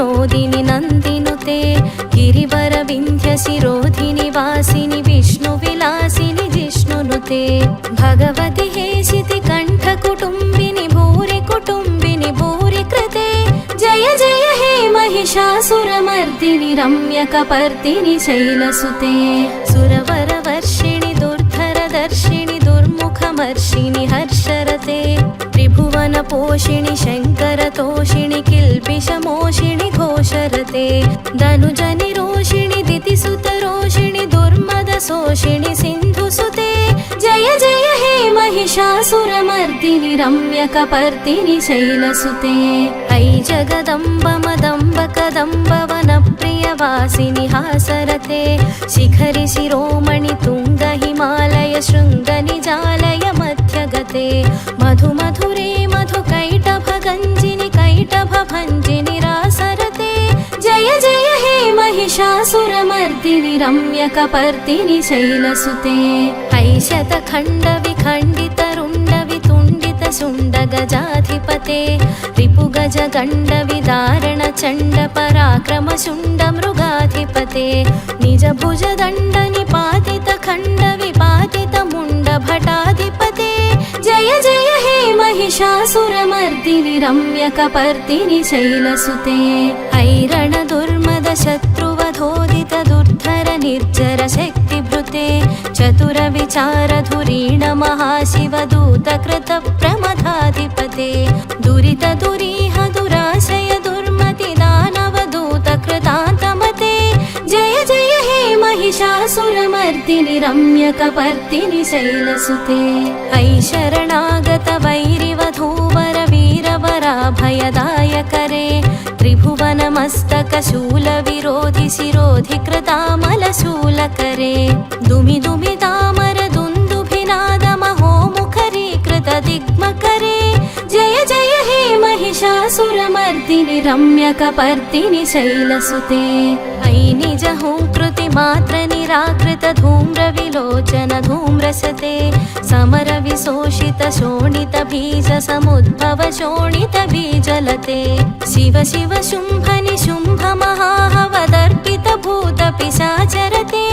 विनोदिनि नन्दिनुते गिरिवर विन्ध्यशिरोधिनि वासिनि विष्णुविलासिनि जिष्णुनुते भगवति हेशिति कण्ठकुटुम्बिनि भूरि कुटुम्बिनि भूरि कृते जय जय हे महिषासुरमर्दिनि रम्यकपर्दिनि शैलसुते सुरवरवर्षिणि दुर्धरदर्शिनि दुर्मुखमर्षिणि हर्षरते त्रिभुवनपोषिणि शङ्करतोषिणि किल्बिषमोषिणि घोषरते धनुजनिरोषिणि दितिसुतरोषिणि दुर्मदशोषिणि सिन्धुसुते जय जय हे महिषासुरमर्दिनि रम्यकपर्दिनि शैलसुते ऐ जगदम्ब मदम्ब कदम्ब वनप्रियवासिनि हासरते शिखरि शिरोमणि तुङ्ग हिमालय शृङ्गनिजालय मध्यगते मधु मधुरे मधुकैटभगञ्जिनि कैटभभञ्जिनि रासरते जय जय हे महिषासुरमर्दिनि रम्यकपर्दिनि शैलसुते ऐ शतखण्डविखण्डितरुण्डवितुण्डितशुण्डगजाधिपते रिपुगजगण्डविदारणचण्डपराक्रमशुण्डमृगाधिपते निजभुजदण्डनिपातितखण्डविपातितमुण्डभटाधिपते जय जय हे महिषासुरमर्दिनि रम्यकपर्दिनि शैलसुते ऐरणदुर्मदशत्रुवधोदित दुर्धर निर्जर शक्तिभृते चतुरविचारधुरीण महाशिवदूतकृतप्रमथाधिपते दुरितदुरीह दुराशय दुर्मति दानवदूतकृतान्तमते जय जय हे महिषासुरमर्दिनि रम्यकपर्दिनि शैलसुते ऐ शरणागत वैरिवधूवर वीरवराभयदायकरे त्रिभुवनमस्तकशूलविरोधि शिरोधि कृतामलशूलकरे दुमि दुमि तामर दुन्दुभिनादमहोमुखरीकृत दिग्मकरे जय जय हे महिषासुरमर्दिनि रम्यकपर्दिनि शैलसुते ऐ निज हुंकृति मात्र निराकृत धूम्रविलोचन धूम्रसते समर विशोषित शोणित बीज समुद्भव शोणित बीजलते शिव शिव शुंभ निशुंभ महाहवदर्पित भूत पिशाचरते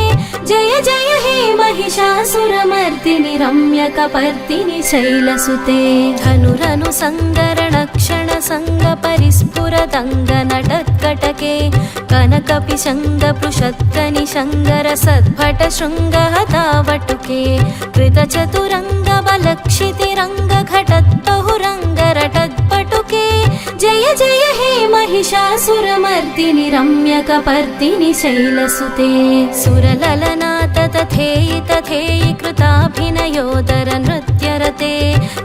जय जय हे महिषासुरमर्दिनि रम्यकपर्दिनि शैलसुते धनुरनु संगरण क्षण संग परिस्फुरदंग नटत्कटके कनकपिशंग पृषत्कनि शंगर सद्भट शृंग हतावटुके कृतचतुरंग बलक्षितिरंग घटत् बहुरंग रटत्पटुके जय जय हे महिषासुरमर्दिनि रम्यकपर्दिनि शैलसुते सुरललनाथ तथेयि तथेयि कृताभिनयोदर नृत्यरते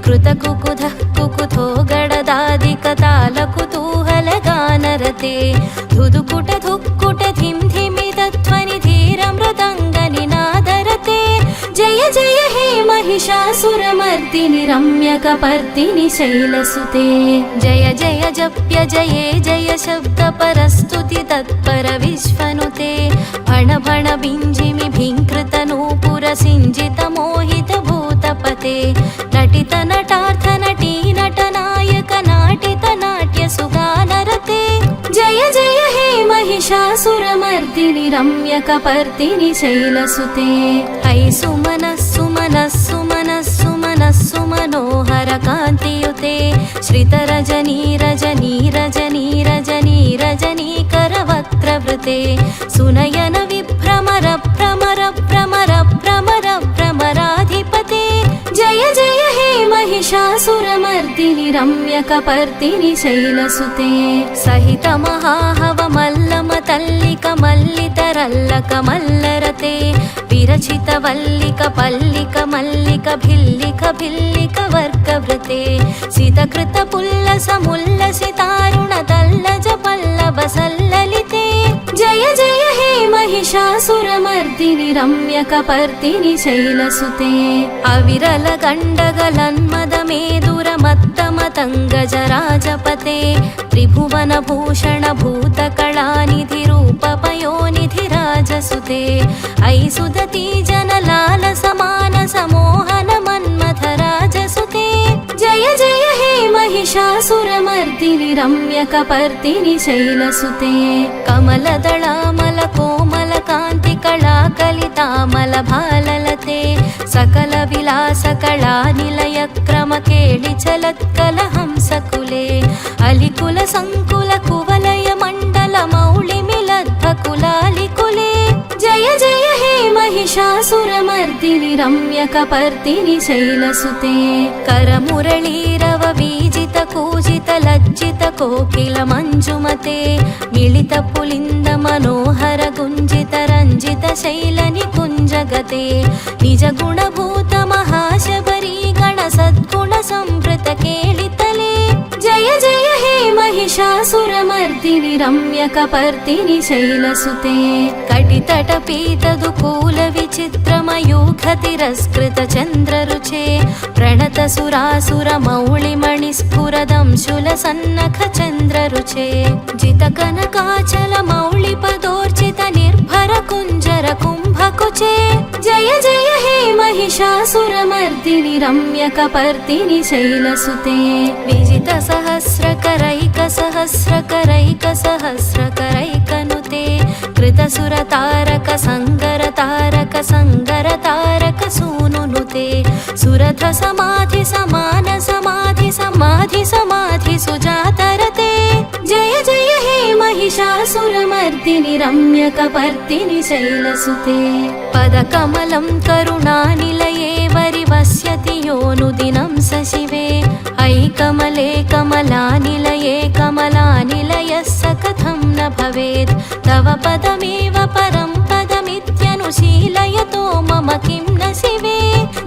कृतकुकुधः कुकुथो गडदादिकतालकुतूहलगानरते धुधुकुट धुक्कुट धिं धिमि तत्त्वनि धीरमृदङ्गनिनादरते जय जय हे महिषासुरमर्दिनि रम्यकपर्दिनि शैलसुते जय जय जप्य जये जय शब्द परस्तुति तत्पर विश्वनुते भण भण बिञ्जिमि भिङ्कृत नूपुर सिञ्जित मोहित भूतपते नटित नटार्थ नटी नटनायक नाटित नाट्य सुगानरते जय जय हे महिषासुरमर्दिनि रम्यकपर्दिनि शैलसुते ऐ सुमनः सुमनः सुमनः सुमनः सुमनोहर कान्तियुते श्रितरजनी रजनी रजनी रजनी रजनीकरवक्त्रवृते सुनयन विभ्रमर भ्रमर भ्रमर भ्रमर भ्रमराधिपते जय जय हे महिषासुरमर्दिनि रम्यकपर्दिनि शैलसुते सहित महाहवमल्लम तल्लिक मल्लितरल्लक मल्लरते विरचित वल्लिक पल्लिक मल्लिक भिल्लिक भिल्लिक वर्गवृते सितकृत पुल्लस मुल्लसितारुण तल्लज पल्लव सल्ललिते जय जय हे महिषासुरमर्दिनि रम्यकपर्दिनि शैलसुते अविरल गण्डगलन्मदमेदुर मत्तमतङ्गजराजपते त्रिभुवनभूषण भूतकलानिधि रूपपयोनिधि राजसुते ऐ सुदती जनलाल समान समोहन मन्मथ राजसुते जय जय हे महिषासुरमर्दिनि रम्यकपर्दिनि शैलसुते कमलदलामलकोमलकान्तिकलाकलितामलभाललते सकलविलासकलानिलयक्रमकेलिचलत्कलहंसकुले अलिकुलसङ्कुलकुवलयमण्डलमौलिमिलद्भकुलालिकुले जय जय हे महिषासुरमर्दिनि रम्यकपर्दिनि शैलसुते करमुरळीरववीजितकूजितलज्जितकोकिलमञ्जुमते मिलितपुलिन्दमनोहरगुञ्जितरञ्जितशैलनिकुञ्जगते निजगुणभूतमहाशबरी गणसद्गुणसंवृतकेलितले जय जय हे महिषासुरमर्दिनि रम्यकपर्दिनि शैलसुते कटितटपीतदुकूलविचित्रमयूखतिरस्कृतचन्द्ररुचे प्रणतसुरासुरमौलिमणिस्फुरदंशुलसन्नखचन्द्ररुचे जितकनकाचलमौलिपदोर्चितनिर्भरकुञ्जरकुम्भकुचे जय जय हे महिषासुरमर्दिनि रम्यकपर्दिनि शैलसुते विजितसहस्रकरैकसहस्रकरैकसहस्रकरैकनुते कृतसुरतारकसङ्गरतारकसङ्गरतारकसूनुनुते सुरथसमाधिसमानसमाधिसमाधिसमाधि सुजातरते जय जय हे महिषासुरमर्दिनि रम्यकपर्दिनि शैलसुते पदकमलं करुणानिलये वरिवस्यति योऽनुदिनं स शिवे ऐकमले कमलानिलये कमलानिलयः स कथं न भवेत् तव पदमेव परं पदमित्यनुशीलयतो मम किं न शिवे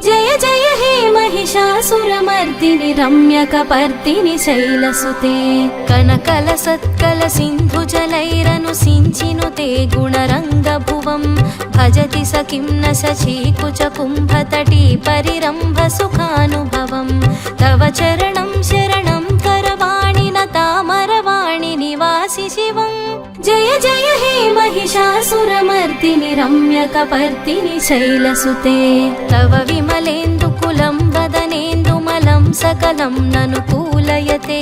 जय जय हे महिषासुरमर्दिनि रम्यकपर्दिनि शैलसुते कनकलसत्कलसिन्धुजलैरनुसिञ्चिनुते गुणरङ्गभुवं भजति स किं न शचीकुचकुम्भतटी परिरम्भसुखानुभवं तव चरणं शरणं करवाणि न तामरवाणि निवासि शिवं जय जय हे महिषासुरमर्दिनि रम्यकपर्दिनि शैलसुते तव विमलेन्दुकुलं वदनेन्दुमलं सकलं ननुकूलयते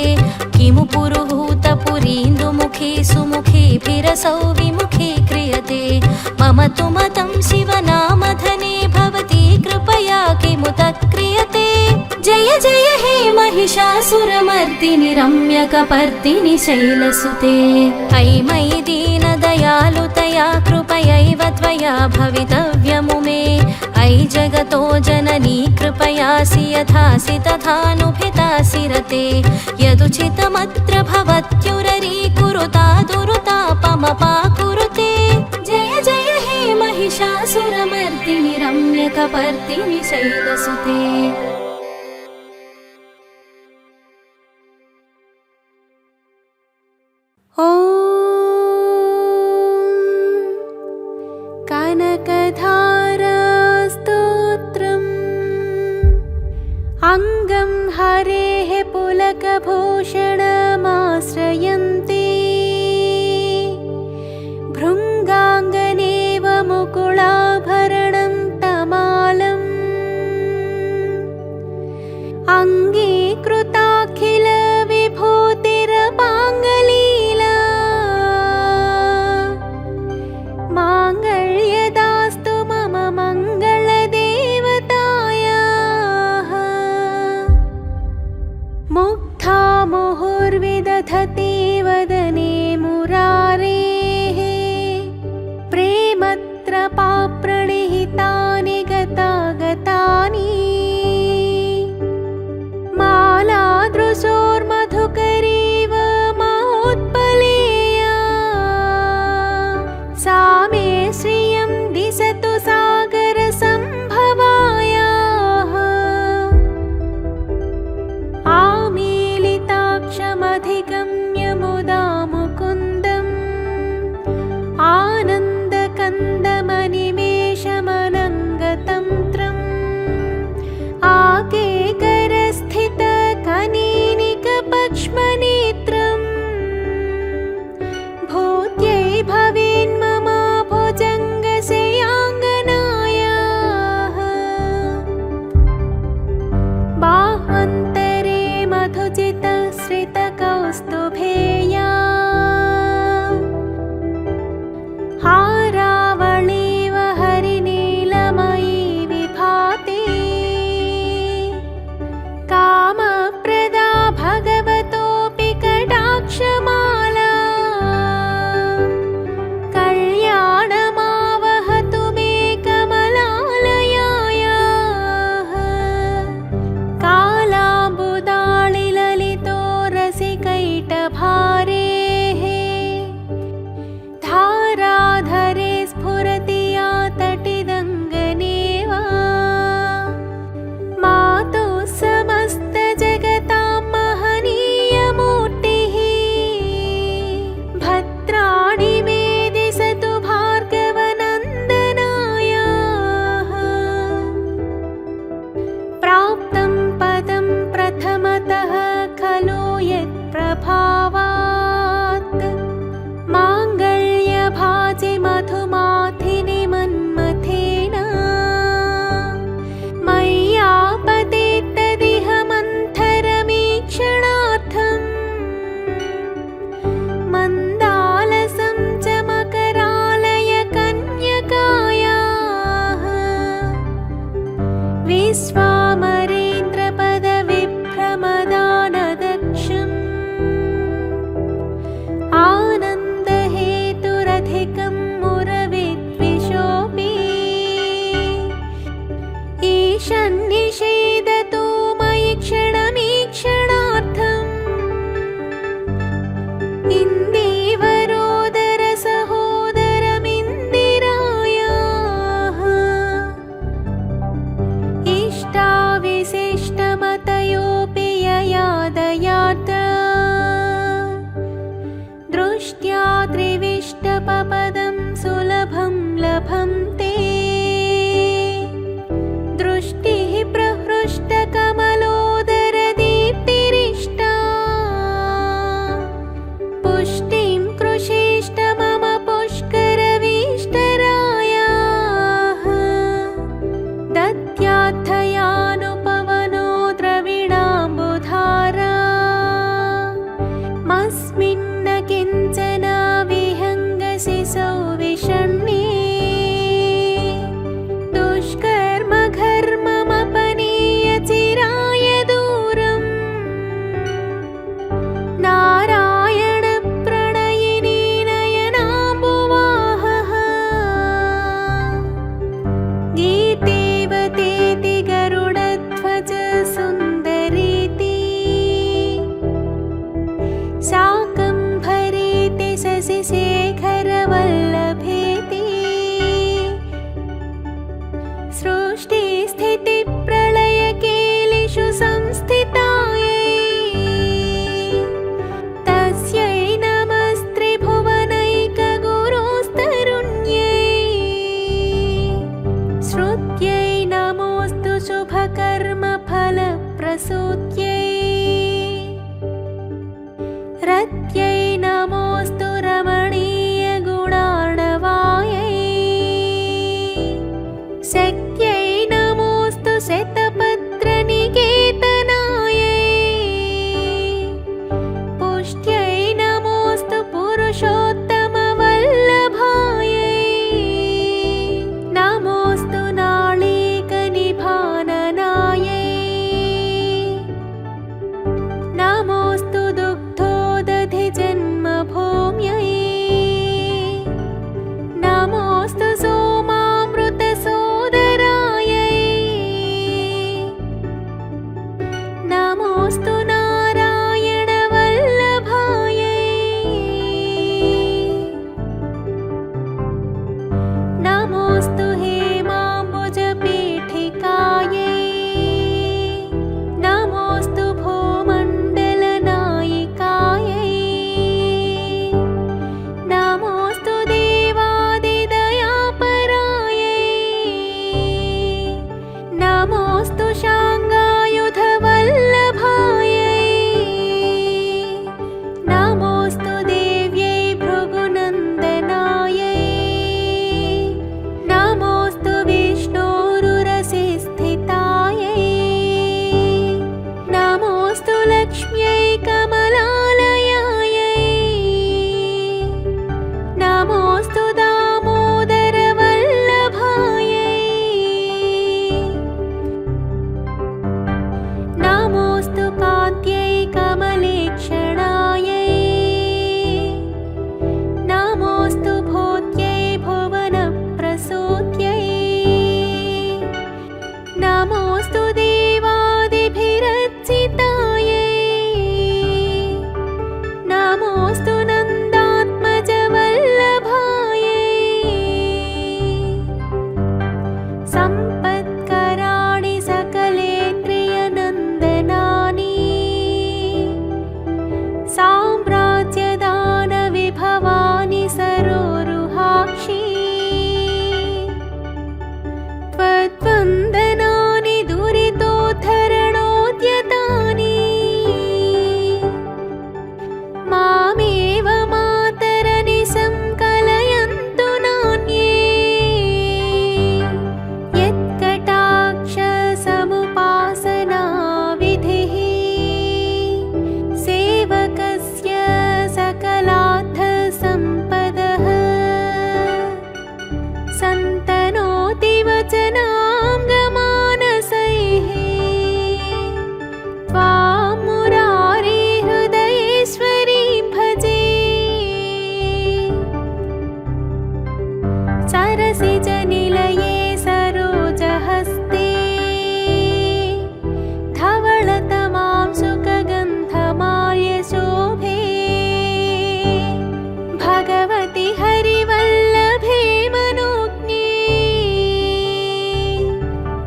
किमु पुरुहूतपुरीन्दुमुखी सुमुखीभिरसौ विमुखी क्रियते मम तु मतं शिवनामधने भवती कृपया किमुत क्रियते जय जय हे महिषासुरमर्दिनि रम्यकपर्दिनि शैलसुते अयि मयि दीनदयालुतया कृपयैव त्वया भवितव्यमुमे अयि जगतो जननी कृपयासि यथासि तथानुभितासि रते यदुचितमत्र भवत्युररीकुरुता दुरुतापमपाकुरुते जय जय हे महिषासुरमर्दिनि रम्यकपर्दिनि शैलसुते ॐ कनकधारास्तोत्रम् अङ्गं हरेः पुलकभूषणमाश्रयन्ते भृङ्गाङ्गनेव मुकुलाभरणं तमालम् अङ्गीकृताखिलविभूतिरपाङ्गलीला माङ्गल्यदास्तु मम मङ्गलदेवतायाः मुग्धा मुहुर्विदधति वदने मुरारेः प्रेमत्रपाप्रणिहितानि गतागतानि मालादृशोर्मधुकरीव महोत्पलेया सा मे श्रियं दिशतु सागरसम्भवायाः आमीलिताक्षमधिगम्य मुदा मुकुन्दम् आनन्दकन्दमनिमेषमनङ्गतन्त्रम् आकेकरस्थितकनीनि धारेः धाराधरे स्फुरति या तटिदङ्गने वा मातुः समस्तजगतां महनीयमूर्तिः भद्राणि मे दिशतु भार्गवनन्दनायाः प्राप्तं पदं प्रथमतः खलु यत्प्रभावात् माङ्गल्यभाजि मधुमाथिनि मन्मथेन मय्यापतेत्तदिह मन्थरमीक्षणार्थम् मन्दालसं च मकरालय कन्यकायाः विश्वामरेन्द्रपदविभ्रमदानदक्षम् आनन्दहेतुरधिकं मुरविद्विषोऽपि ईशन्निषेदतु मयि क्षणमीक्षणार्थम् इन्दीवरोदरसहोदरमिन्दिरायाः इष्टाविशिष्टमतयोऽपि यया दयार्द्रा दृष्ट्या त्रिविष्टपपदं सुलभं लभन्ते दृष्टिः प्रहृष्टकमलोदरदीप्तिरिष्टा पुष्टिं कृषेष्ट मम पुष्करविष्टरायाः दद्यात्थयानुपवनो द्रविणाम्बुधारा मस्मिन्न किञ्चन विहङ्गशिशौ विषण्णे दुष्कर्मघर्ममपनीय चिराय दूरम् नारायणप्रणयिनी नयनाम्बुवाहः गीतेवतेति गरुडध्वज सुन्दरीति शाकम्भरीति शशिशेखरवल्लभेति सृष्टिस्थितिप्रलयकेलिषु संस्थितायै तस्यै नमस्त्रिभुवनैकगुरोस्तरुण्यै श्रुत्यै नमोऽस्तु शुभकर्मफलप्रसूत्यै रत्यै नमोऽस्तु रमणीयगुणार्णवायै शक्यै नमोऽस्तु शतपत्रनिकेतनायै पुष्ट्यै नमोऽस्तु पुरुषोत्तमवल्लभायै नमोऽस्तु नाळीकनिभाननायै नमोऽस्तु दुग्धोदधिजन्मभूम्यै नमोऽस्तु सोमामृतसोदरायै नमोऽस्तु नारायणवल्लभायै नमोऽस्तु हेमाम्बुजपीठिकायै नमोऽस्तु भूमण्डलनायिकायै नमोऽस्तु देवादिदयापरायै नमोऽस्तु शाङ्गायुधवल्लभायै नमोऽस्तु देव्यै भृगुनन्दनायै नमोऽस्तु विष्णोरुरसिस्थितायै नमोऽस्तु लक्ष्म्यै कमलालयायै नमोऽस्तु दामोदरवल्लभायै नमोऽस्तु कान्त्यै कमलेक्षणायै नमोऽस्तु भूत्यै भुवनप्रसूत्यै नमोऽस्तु देवादिभिरर्चितायै सरसिजनिलये सरोजहस्ते धवलतमां सुखगन्धमाल्यशोभे भगवति हरिवल्लभे मनोज्ञे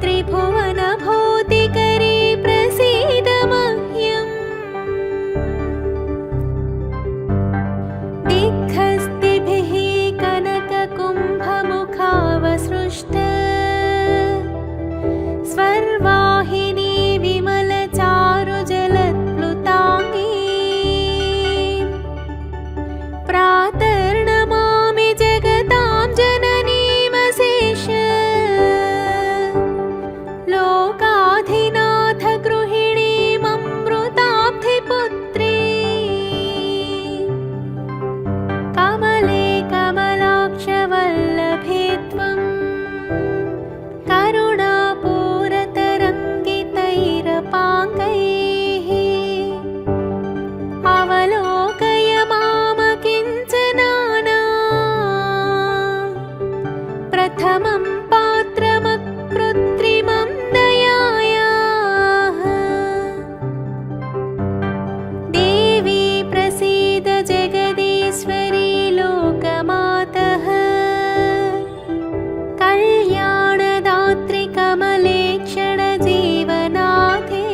त्रिभुवनभूतिकरे प्रसीद मह्यम्। दिग्हस्तिभिः कनककुम्भमुखावसृष्ट स्वर्वाहिनी विमलचारुजलत्प्लुताङ्गी प्रातर्नमामि जगतां जननीमशेष लोकाधिनाथ गृहिणीममृताब्धिपुत्री कमले कमलाक्षवल्लभे त्वं करुणापूरतरङ्गितैरपाङ्गैः अवलोकय मामकिञ्चनाना प्रथमं पात्रमकृत्रिमं दयायाः। देवी प्रसीद जगदीश्वरी लोकमातः कल्याणदात्री कमले क्षणजीवनाथे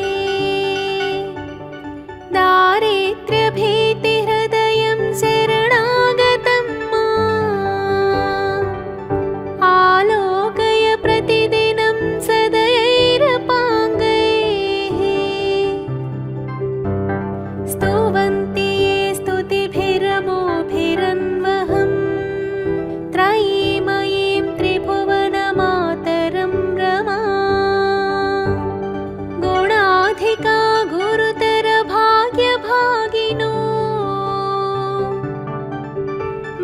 दारिद्र्यभीतिहृदयं शरणागतं माम् आलोकय प्रतिदिनं सदयैरपाङ्गैः। स्तुवन्ति ये स्तुतिभिरमोभिरन्वहम् त्रयीमयीं त्रिभुवनमातरं रमा गुणाधिका गुरुतर भाग्यभागिनो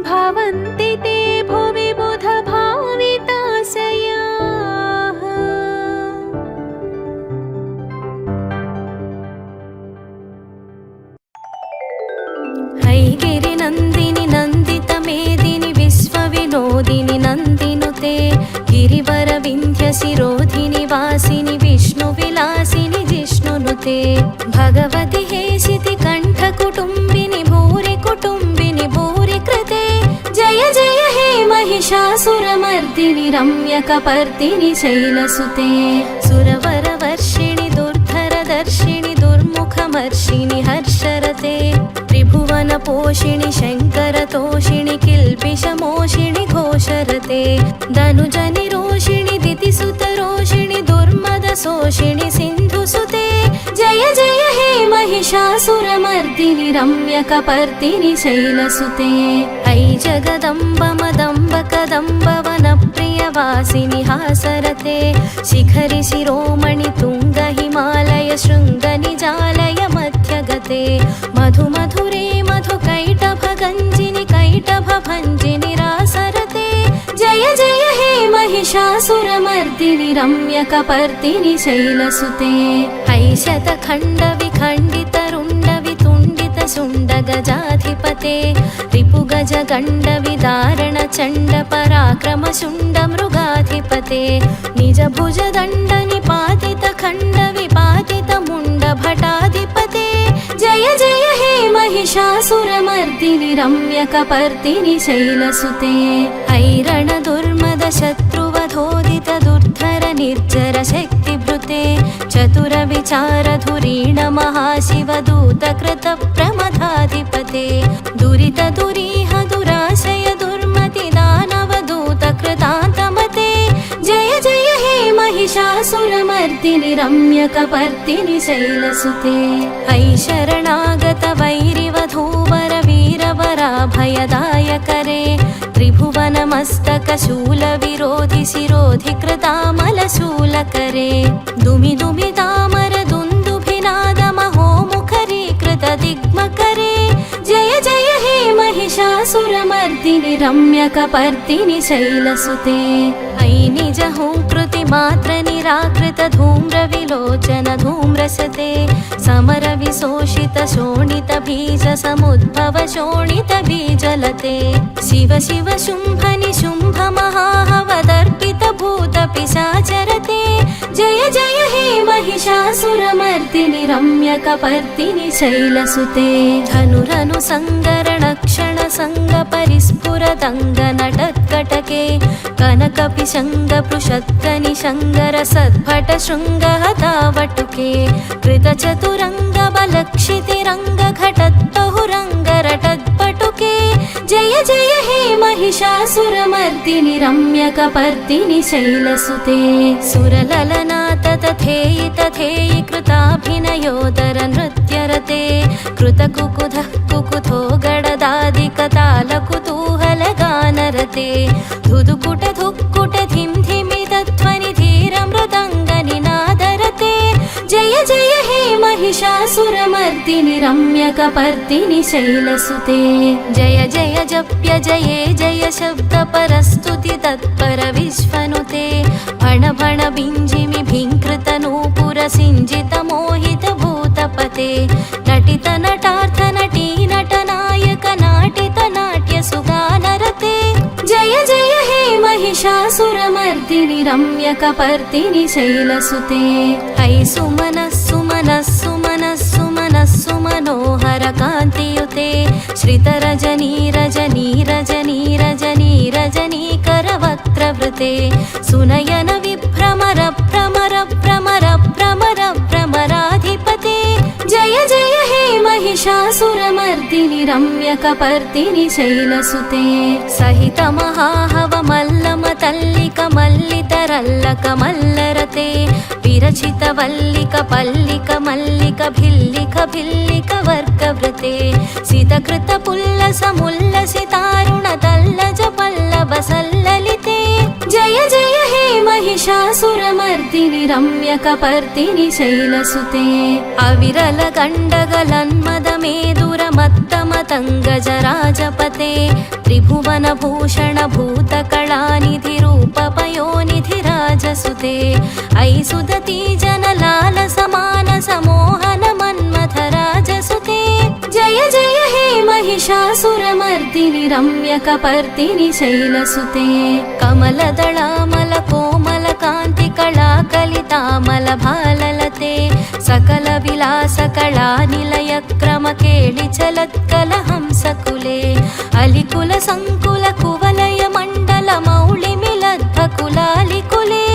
भवन्ति ते भुवि बुधभाविताशयाः। हैगिरिनन्दिनि नन्दितमेदिनि विश्वविनोदिनि नन्दिनुते गिरिवरविन्ध्यशिरोधिनि वासिनि विष्णुविलासिनि जिष्णुनुते भगवति हेशिति कण्ठकुटुम्बिनि भूरि कुटुम्बिनि भूरि कृते जय जय हे महिषासुरमर्दिनि रम्यकपर्दिनि शैलसुते सुरवरवर्षिणि दुर्धरदर्शिनि दुर्मुखमर्षिणि हर्षरते त्रिभुवनपोषिणि शङ्करतोषिणि किल्बिषमोषिणि घोषरते धनुजनिरोषिणि दितिसुतरोषिणि दुर्मदशोषिणि सिन्धुसुते जय जय हे महिषासुरमर्दिनि रम्यकपर्दिनि शैलसुते ऐ जगदम्ब मदम्ब कदम्ब वनप्रियवासिनि हासरते शिखरि शिरोमणि तुङ्ग हिमालय शृङ्गनिजालय मध्यगते मधु मधुरे मधुकैटभगञ्जिनि कैटभभञ्जिनि रासरते जय जय हे महिषासुरमर्दिनि रम्यकपर्दिनि शैलसुते ऐशतखण्डविखण्डितरुण्डवितुण्डितशुण्डगजाधिपते रिपुगजगण्डविदारणचण्डपराक्रमशुण्डमृगाधिपते निजभुजदण्डनिपातितखण्डविपातितमुण्डभटाधिपते जय जय हे महिषासुरमर्दिनि रम्यकपर्दिनि शैलसुते ऐरणदुर्मदशत्रुवधोदित दुर्धर निर्जर शक्तिभृते चतुरविचारधुरीण महाशिवदूतकृत प्रमथाधिपते दुरितदुरीह दुराशय दुर्मति दानवदूतकृतान्तमते जय जय हे महिषासुरमर्दिनि रम्यकपर्दिनि शैलसुते ऐ शरणागत वैरिवधूवर वीरवराभयदायकरे त्रिभुवनमस्तकशूलविरोधि शिरोधि कृतामलशूलकरे दुमि दुमि दामर दुन्दुभिनादमहोमुखरीकृत दिग्मकरे जय जय हे महिषासुरमर्दिनि रम्यकपर्दिनि शैलसुते ऐ निज हुंकृति मात्र निराकृत धूम्र विलोचन धूम्रसते समर विशोषित शोणित बीज समुद्भव शोणित बीजलते शिव शिव शुंभ निशुंभ महाहवदर्पित भूत पिशाचरते जय जय हे महिषासुरमर्दिनि रम्यकपर्दिनि शैलसुते धनुरनु संगरण क्षण संग परिस्फुरदंग नटत्कटके कनकपिशंग पृषत्कनि शंगर सद्भट शृंगहतावटुके कृत चतुरंग बलक्षितिरंग घटत्बहुरंग रटत्पटुके जय जय हे महिषासुरमर्दिनि रम्यकपर्दिनि शैलसुते सुरललनाथ तथेयि तथेयि कृताभिनयोदर नृत्यरते कृतकुकुधः कुकुथो गडदादिकतालकुतूहलगानरते धुधुकुट धुक्कुट धिं धिमितध्वनि धीरमृदङ्गनिनादरते जय जय हे महिषासुरमर्दिनि रम्यकपर्दिनि शैलसुते जय जय जप्य जये जय शब्द परस्तुति तत्पर विश्वनुते भण भण बिञ्जिमि भिङ्कृत नूपुर सिञ्जित मोहित भूतपते नटित नटार्थ नटी नटनायक नाटित नाट्य सुगानरते जय जय हे महिषासुरमर्दिनि रम्यकपर्दिनि शैलसुते ऐ सुमनः सुमनः सुमनः सुमनः सुमनोहर कान्तियुते श्रितरजनी रजनी रजनी रजनी रजनीकरवक्त्रवृते सुनयन विभ्रमर भ्रमर भ्रमर भ्रमर भ्रमराधिपते जय जय हे महिषासुरमर्दिनि रम्यकपर्दिनि शैलसुते सहित महाहव मल्लम तल्लिक मल्लितरल्लक मल्लरते विरचित वल्लिक पल्लिक मल्लिक भिल्लिक भिल्लिक वर्गवृते सितकृत पुल्लस मुल्लसितारुण तल्लज पल्लव सल्ललिते जय जय हे महिषासुरमर्दिनि रम्यकपर्दिनि शैलसुते अविरल गण्डगलन्मद मेदुर मत्तमतङ्गजराजपते त्रिभुवन भूषण भूतकलानिधि रूप पयोनिधि राजसुते ऐ सुदती जनलाल समान समोहन मन्मथ राजसुते जय जय हे महिषासुरमर्दिनि रम्यकपर्दिनि शैलसुते कमलदलामल कोमल कान्ति कलाकलितामल भाललते सकल विलास कला निलय क्रम केळि चलत्कल हंसकुले अलिकुल संकुल कुवलय मण्डल मौळि मिलद्भकुलालिकुले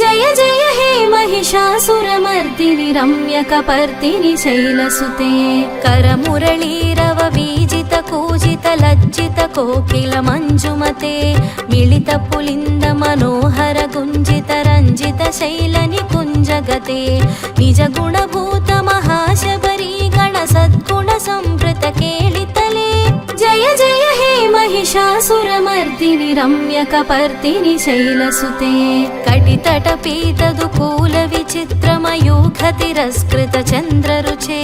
जय जय हे महिषासुरमर्दिनि रम्यकपर्दिनि शैलसुते करमुरळीरव वीजित कूजित लज्जित कोकिल मञ्जुमते मिलित पुलिन्द मनोहर गुञ्जित रञ्जित शैल निकुञ्जगते निज गुणभूत महाशबरी गण सद्गुण संवृत केळितले जय जय हे महिषासुरमर्दिनि रम्यकपर्दिनि शैलसुते कटितट पीतदुकूल विचित्रमयूख तिरस्कृत चन्द्ररुचे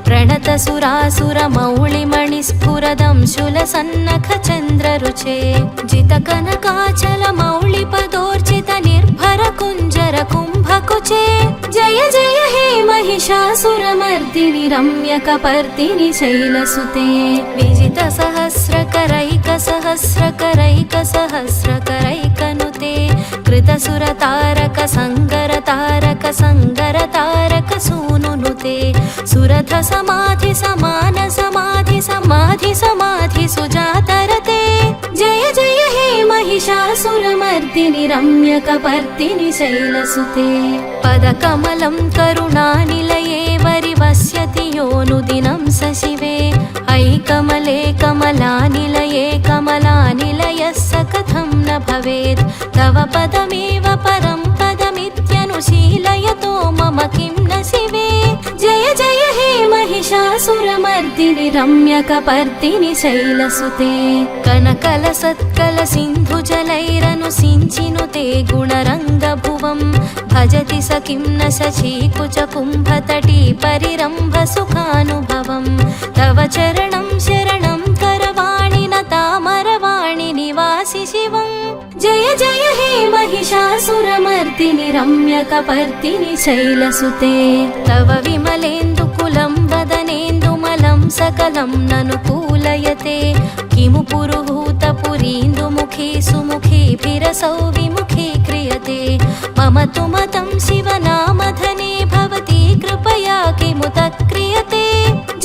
प्रणत सुरासुर मौळि मणिस्फुरदंशुल सन्नख चन्द्ररुचे जित कनकाचल मौळि पदोर्चित निर्भर कुञ्जर कुम्भकुचे जय जय हे महिषासुरमर्दिनि रम्यकपर्दिनि शैलसुते विजित सहस्रकरैक सहस्रकरैक सहस्रकरैकनुते कृतसुर तारक संगर तारक संगर तारक सूनुनुते सुरथ समाधि समान समाधि समाधि समाधि सुजातरते जय जय हे महिषासुरमर्दिनि रम्यकपर्दिनि शैलसुते पदकमलं करुणानिलये वरिवस्यति योऽनुदिनं स शिवे ऐ कमले कमलानिलये कमलानिलयः स कथं न भवेत् तव पदमेव परं पदमित्यनुशीलयतो मम किं न शिवे जय जय हे महिषासुरमर्दिनि रम्यकपर्दिनि शैलसुते कनकल सत्कल सिन्धुजलैरनुसिञ्चिनुते गुणरङ्गभुवं भजति स किं न शचीकुच कुम्भतटी परिरम्भ सुखानुभवं तव चरणं शरणं करवाणि न तामरवाणि निवासि शिवं जय जय हे महिषा रम्यकपर्दिनि शैलसुते तव विमलेन्दुकुलं वदनेन्दुमलं सकलं ननुकूलयते किमु पुरुहूतपुरीन्दुमुखे सुमुखेभिरसौ विमुखे क्रियते मम तु मतं शिवनामधने भवती कृपया किमुत क्रियते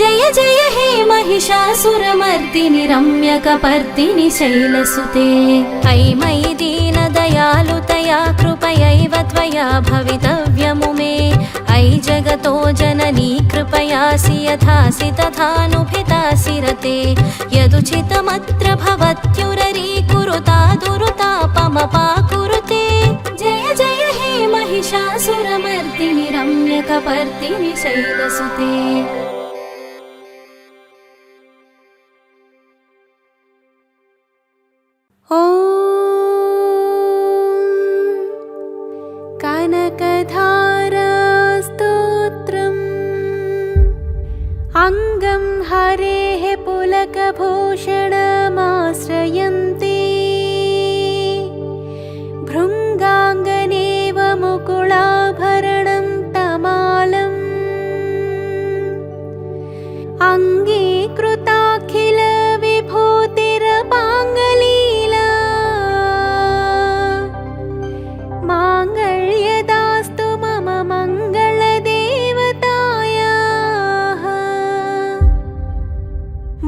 जय जय हे महिषासुरमर्दिनि रम्यकपर्दिनि शैलसुते अयि मयि दीनदयालुतया कृपयैव त्वया भवितव्यमु मे अयि जगतो जननी कृपयासि यथासि तथानुभितासि रते यदुचितमत्र भवत्युररीकुरुता दुरुतापमपाकुरुते जय जय हे महिषासुरमर्दिनि रम्यकपर्दिनि शैलसुते ॐ कनकधारास्तोत्रम् अङ्गं हरेः पुलकभूषणमाश्रयन्ते भृङ्गाङ्गनेव मुकुलाभरणं तमालम् अङ्गीकृताखिल विभूतिरपाङ्गलीला माङ्गल्यदास्तु मम मङ्गलदेवतायाः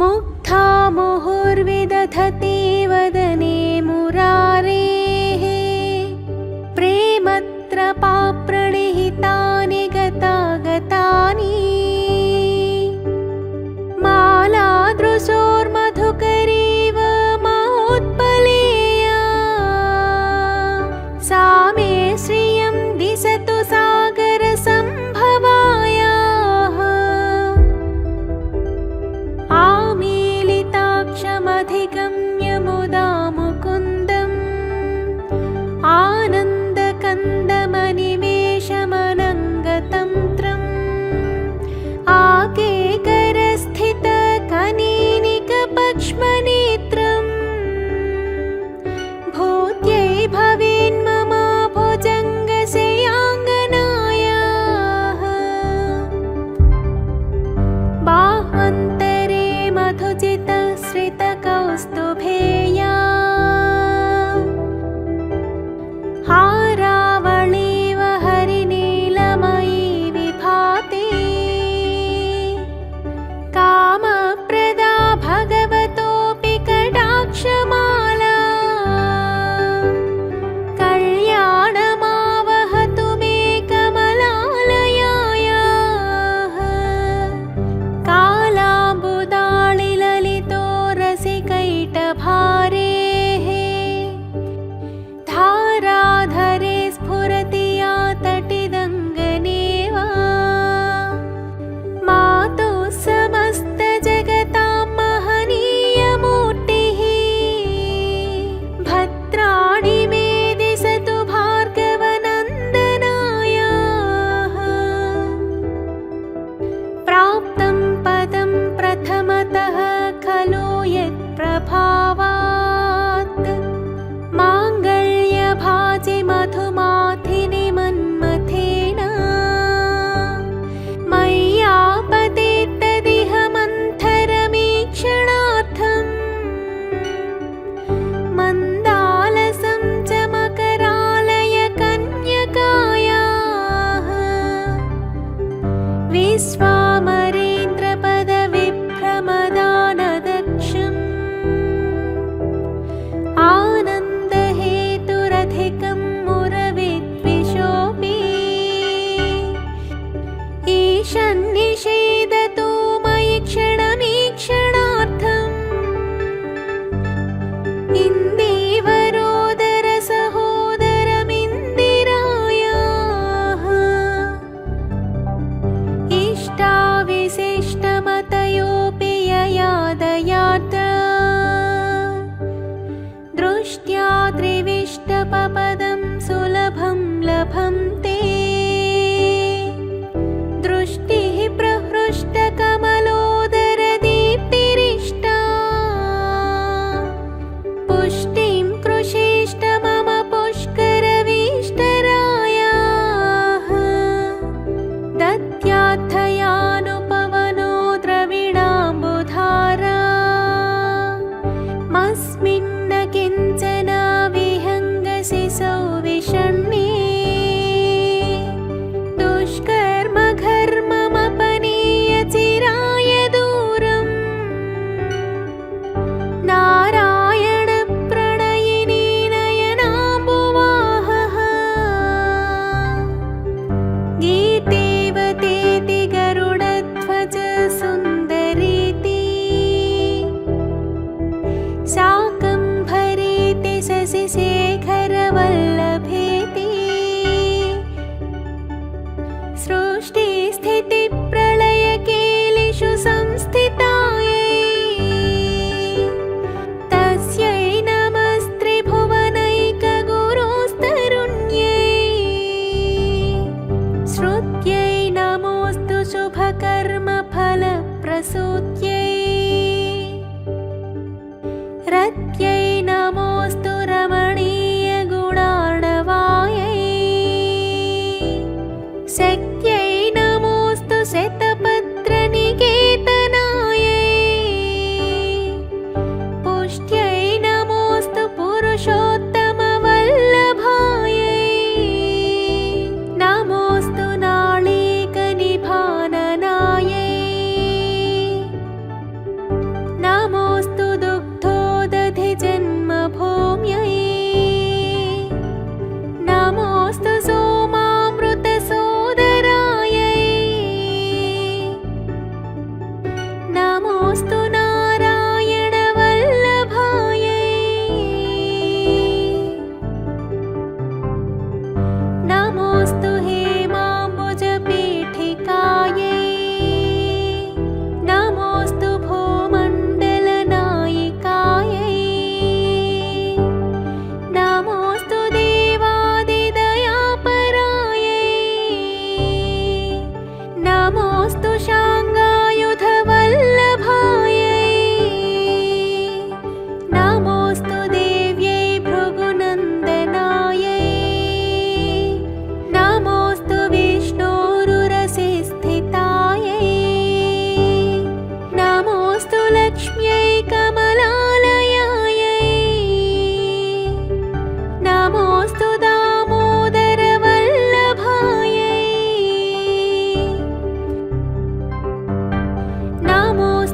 मुग्धा मुहुर्विदधति वदने मुरारेः प्रेमत्रपाप्रणिहितानि गतागतानि मालादृशोर्मधुकरीव महोत्पलेया सा मे श्रियं दिशतु सागरसम्भवायाः आमीलिताक्षमधिगम्य मुदा मुकुन्दम् आनन्दकन्दमनिमेषमनङ्गतन्त्रम् आकेकरस्थितकनीनिकपक्ष्मनेत्रम् भूत्यै भवेन्मम भुजङ्गशयाङ्गनायाः बाह्वन्तरे मधुचितश्रितकौस्तुभेया हारावळीव हरिनीलमयी विभाति कामप्रदा भगवतोऽपि कटाक्षमाला कल्याणमावहतु मे कमलालयायाः कालाम्बुदाळिललितो रसिकैटभारेः धाराधरे स्फुरति या तटिदङ्गनेव मातुः समस्तजगतां महनीयमूर्तिः भद्राणि मे दिशतु भार्गवनन्दनायाः प्राप्तं पदं प्रथमतः खलु यत्प्रभावात् माङ्गल्यभाजि मधुमाथिनि मन्मथेन मय्यापतेत्तदिह मन्थरमीक्षणार्थम् मन्दालसं च मकरालय कन्यकायाः विश्वामरेन्द्रपदविभ्रमदानदक्षम् आनन्दहेतुरधिकं मुरविद्विषोऽपि ईशन्निषेदतु मयि क्षणमीक्षणार्थम् इन्दीवरोदरसहोदरमिन्दिरायाः इष्टाविशिष्टमतयोऽपि ययादयार्द्रा दृष्ट्या त्रिविष्टपपदं सुलभं लभं ते दृष्टिः प्रहृष्टकमलोदरदीप्तिरिष्टा पुष्टिं कृषेष्ट मम पुष्करवीष्टराया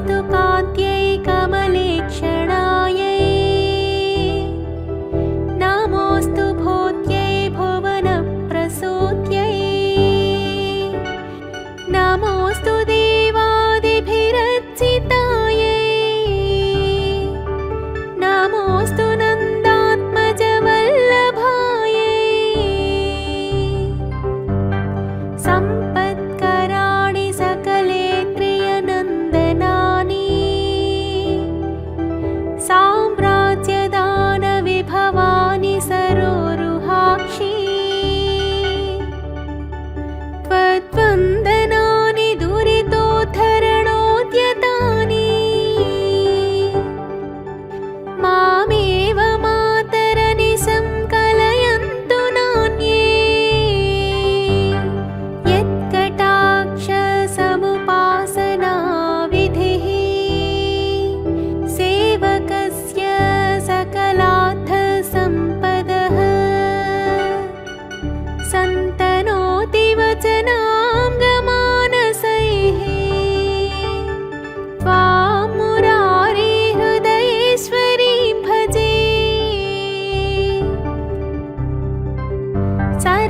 नमोऽस्तु कात्यै कमलेक्षणायै नमोऽस्तु भूत्यै भुवनप्रसूत्यै नमोऽस्तु देवादिभिरर्चितायै नमोऽस्तु नन्दात्मजवल्लभायै सम्पत्कराणि सकलेन्द्रियनन्दनानि साम्राज्यदानविभवानि सरोरुहाक्षि त्वद्वन्दनानि दुरितोद्धरणोद्यतानि मामेव मातरनिशं कलयन्तु नान्ये यत्कटाक्षसमुपासनाविधिः सेवकस्य सकलार्थसम्पदः सन्तनोति वचनाङ्गमानसैः त्वां मुरारी हृदयेश्वरीं भजे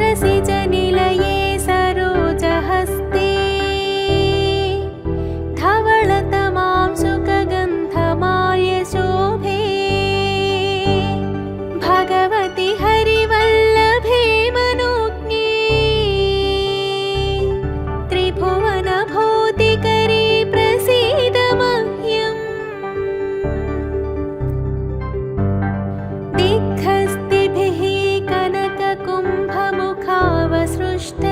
सरसिजनिलये सरोजहस्ते धवलतमां सुखगन्धमाल्यशोभे भगवति हरिवल्लभे मनोज्ञे त्रिभुवनभूतिकरे प्रसीद मह्यम् दिग्हस्तिभिः कनककुम्भमुखावसृष्ट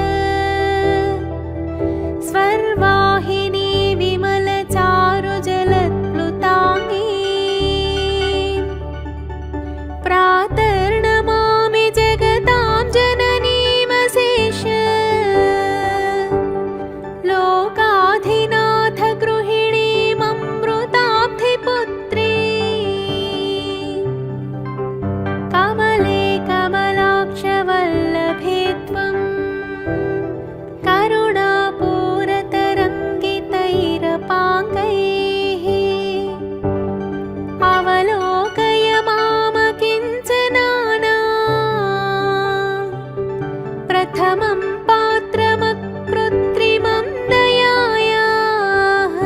स्वर्वाहिनी विमलचारुजलत्प्लुताङ्गी प्रातर्नमामि जगतां जननीमशेष लोकाधिनाथ गृहिणीममृताब्धिपुत्री कमले कमलाक्षवल्लभे त्वं करुणापूरतरङ्गितैरपाङ्गैः अवलोकय मामकिञ्चनाना प्रथमं पात्रमकृत्रिमं दयायाः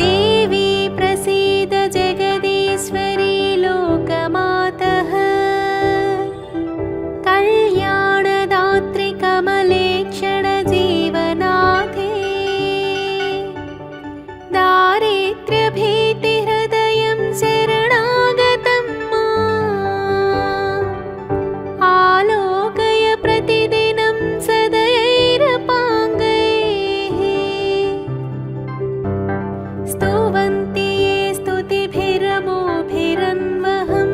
देवी प्रसीद जगदीश्वरी लोकमातः कल्याणदात्रि कमलेक्षणजीवनाथे दारिद्र्यभीतिहृदयं शरणागतं माम् आलोकय प्रतिदिनं सदयैरपाङ्गैः स्तुवन्ति ये स्तुतिभिरमोभिरन्वहं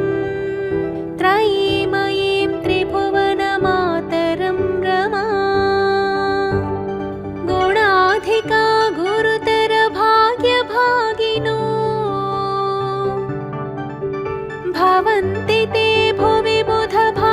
त्रयीमयीं त्रिभुवनमातरं रमा गुणाधिका गुरुतरभाग्यभागिनो भवन्ति ते भुवि बुधभा